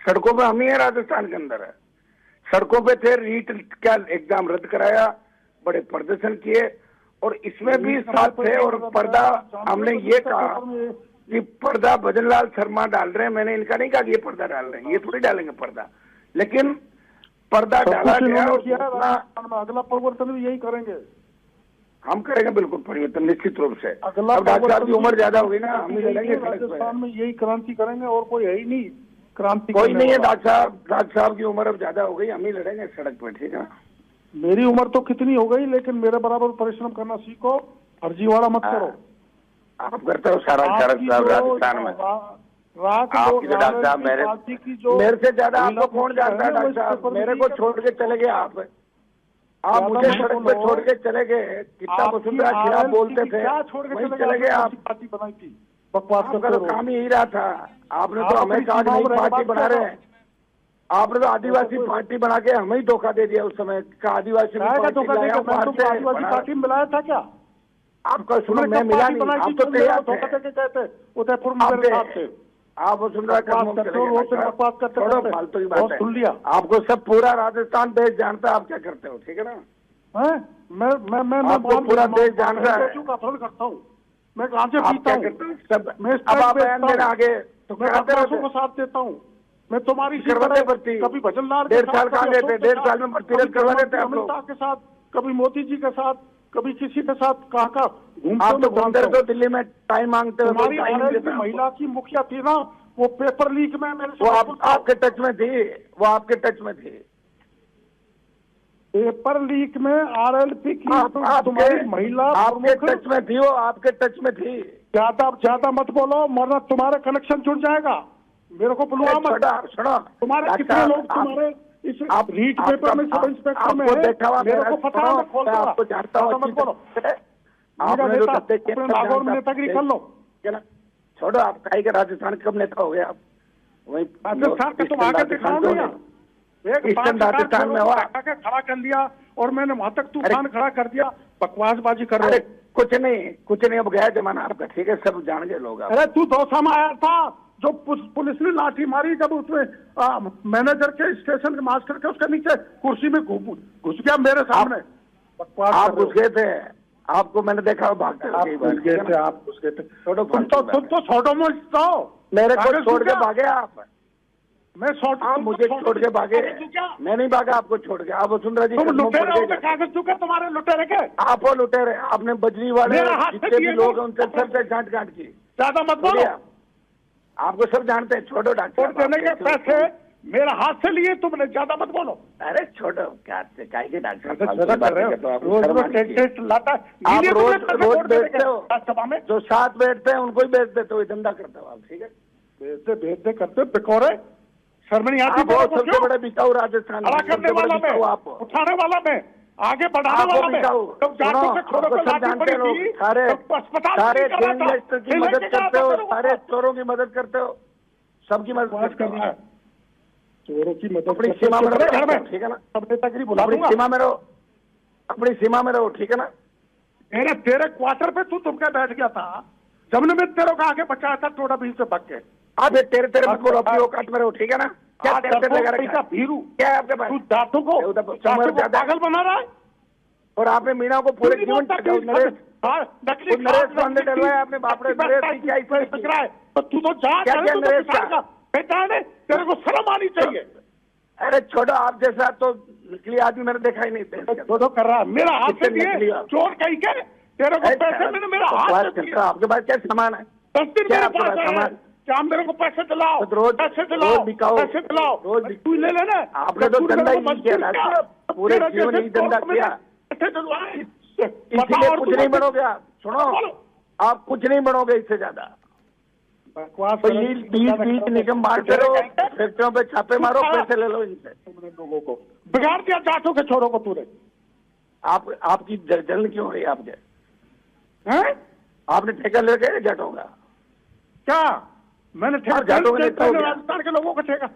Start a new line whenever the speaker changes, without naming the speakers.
सड़कों पे हम ही है, राजस्थान के अंदर है। सड़कों पे थे, रीट का एग्जाम रद्द कराया, बड़े प्रदर्शन किए और इसमें भी साथ थे। और पर्दा हमने ये कहा कि पर्दा भजनलाल शर्मा डाल रहे हैं, मैंने इनका नहीं कहा कि ये पर्दा डाल रहे हैं, ये थोड़ी डालेंगे पर्दा, लेकिन पर्दा डाला गया। और
अगला परिवर्तन भी यही करेंगे,
हम करेंगे बिल्कुल परिवर्तन निश्चित रूप से। अब डॉक्टर साहब की उम्र ज्यादा होगी ना, हम ही लड़ेंगे
राजस्थान में, यही क्रांति करेंगे और कोई है ही नहीं क्रांति।
कोई नहीं है डॉक्टर साहब की उम्र अब ज्यादा हो गई, हम ही लड़ेंगे सड़क पे, ठीक है।
मेरी उम्र तो कितनी हो गई, लेकिन मेरे बराबर परिश्रम करना सीखो, फर्जीवाड़ा मत करो।
आप करते हो सारा राजस्थान में। आपकी जो डॉक्टर साहब मेरे से ज्यादा आपको कौन जानता है डॉक्टर साहब? मेरे को छोड़ के चले गए आप मुझे सड़क पे छोड़ के चले गए। कितना वसुंधरा खिलाफ बोलते थे, वहीं चले गए आप।
पार्टी बनाई थी, बकवास
आपका तो काम ही रहा था। आपने तो हमें कहा नई पार्टी बना रहे हैं, आपने तो आदिवासी पार्टी बना के हमें ही धोखा दे दिया उस समय का। आदिवासी
आदिवासी पार्टी में मिलाया था क्या?
आपका सुनो, मैं मिला नहीं, आप तो तैयार थे
उदयपुर में।
आप वसुंधरा फालतू की बात
सुन लिया।
आपको सब पूरा राजस्थान देश जानता है आप क्या करते हो, ठीक है ना?
मैं
पूरा देश जान रहा है
करता हूँ, मैं कहाँ से
पीता हूँ सब। अब आप बयान देना आगे तो कराते रहो
को साथ देता हूँ मैं। तुम्हारी
करवाते भर्ती
कभी भजनलाल
1.5 साल कहाँ देते, 1.5 साल में भर्ती रद्द करवा देते आप लोग
के साथ, कभी मोदी जी के साथ, कभी किसी के साथ। कहाँ
आप तो घूमते रहते हो दिल्ली में, टाइम मांगते हो।
महिला की मुखिया थी ना, वो पेपर लीक में मेरे
वो आपके टच में थी, वो आपके टच में थी।
पेपर लीक में RLP की तुम्हारी महिला
आपके टच में थी, वो आपके टच में थी।
ज्यादा मत बोलो, वरना तुम्हारे कनेक्शन जुड़ जाएगा। मेरे को पुलवामा तुम्हारे कितने लोग तुम्हारे इस रीट पेपर में, सब इंस्पेक्टर में है, मेरे को पता है, मैं खोलता हूं।
आपको जानता हूं,
मत बोलो, नागौर में नेतागिरी कर लो।
छोड़ो, आप काहे के राजस्थान कब नेता हो गए आप? वही
राजस्थान का तुम आगे दिखाओ ना, राजस्थान में हुआ खड़ा कर लिया और मैंने वहां तक तूफान खड़ा कर दिया। बकवासबाजी कर रहे।
कुछ नहीं, अब गया जमाना आपका, ठीक है, सब जान गए लोग।
अरे तू दौसा में आया था, जो पुलिस ने लाठी मारी, जब उसमें मैनेजर के स्टेशन के मास्टर के उसके नीचे कुर्सी में घुस गया मेरे सामने।
आप घुस गए थे, आपको मैंने देखा भागते
आप घुस गए थे। तुम तो छोड़ो मुझको,
मेरे को छोड़ के भागे आप।
मैं
मुझे छोड़ के भागे, मैं नहीं भागा आपको छोड़ के। आप वसुंधरा जी
कागज चुके तुम्हारे लुटेरे के।
आप वो लुटेरे, आपने बजरी वाले जितने भी लोग हैं उनसे सर से गांठ की।
ज्यादा मत बोलो,
आपको सब जानते हैं। छोड़ो डॉक्टर,
देने के पैसे मेरे हाथ से लिए तुमने, ज्यादा मत बोलो।
अरे छोड़ो, क्या डॉक्टर
आप
रोज बेचते हो सभा में, जो साथ बैठते हैं उनको ही बेच देते हो, धंधा करते हो आप, ठीक है।
भेजते करते बिकोरे, शर्मनी आती।
सबसे बड़े बिकाऊ राजस्थान
करने वाला मैं, उठाने वाला मैं, आगे बढ़ाने वाला मैं।
जानते हो, सारे जर्नलिस्ट की मदद करते हो, सारे चोरों की मदद करते हो, सबकी मदद करना है।
चोरों की मदद
अपनी सीमा में रहो, ठीक है ना? अपनी सीमा में रहो, अपनी सीमा में रहो, ठीक है ना?
तेरे क्वार्टर पे तुमके बैठ गया था, जब ने तेरे को आगे बचाया था, थोड़ा भी से बच के।
आप तेरे मत बोलो, अपनी औकात में रहो, ठीक है ना? क्या
भीरू
क्या है आपके पास?
तू दांतों को पागल बना रहा है।
और आपने मीना को पूरे जीवन नरेश पांडे डलवाया आपने। बाप रे, नरेश क्या है?
तू तो जा बेटा है, तेरे को शर्म आनी चाहिए।
अरे छोड़ो, आप जैसा तो निकली आदमी मैंने देखा ही नहीं।
तो कर रहा मेरा हाथ से दिए चोर कहीं के, तेरे को पैसे मैंने मेरा हाथ से दिया।
आपके पास क्या सामान है?
10 दिन मेरे पास सामान, क्या मेरे को पैसे दिलाओ,
रोज
पैसे दिलाओ, पैसे दिलाओ, रोज तू ले लेना।
आपने तो धंधा ही नहीं किया, पूरे जीवन ही धंधा किया, इसीलिए कुछ नहीं बनोगे आप। सुनो, आप कुछ नहीं बनोगे इससे ज्यादा। बीच निगम मारते रहो, फैक्ट्रियों पे छापे मारो, पैसे ले लो इनसे।
लोगों को बिगाड़ दिया, जाटों के छोरों को तूने।
आपकी जलन क्यों हो रही है आपके? आपने ठेका ले गए जाटों का?
क्या मैंने ठेका? राजस्थान के लोगों का ठेका